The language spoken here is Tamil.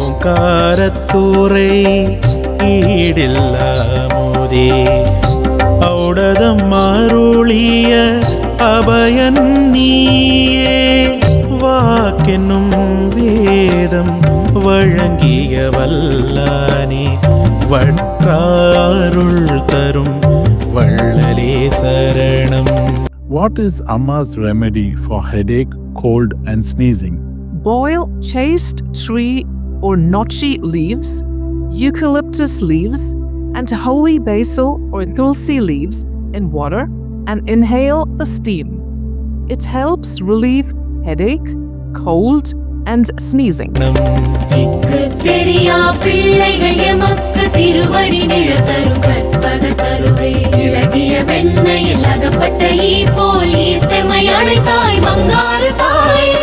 ஓங்காரத்தூரை ஈடில்லாமுதே ஔடதம் அருளிய அபயன் நீயே வாக்கென்னும் வேதம் வழங்கிய வல்லானே வற்றாருள் தரும் வள்ளலே சரணம். What is Amma's remedy for headache, cold and sneezing? Boil chaste tree or notchy leaves, eucalyptus leaves, and holy basil or tulsi leaves in water and inhale the steam. It helps relieve headache, cold, and sneezing. பிள்ளைகள் எமக்கு திருவடி நிழத்தரும் கற்பக தருவே இளகிய வெண்ணையில் அகப்பட்ட ஈ போல் ஈர்த்தமை அழைத்தாய் பங்காரு தாயே.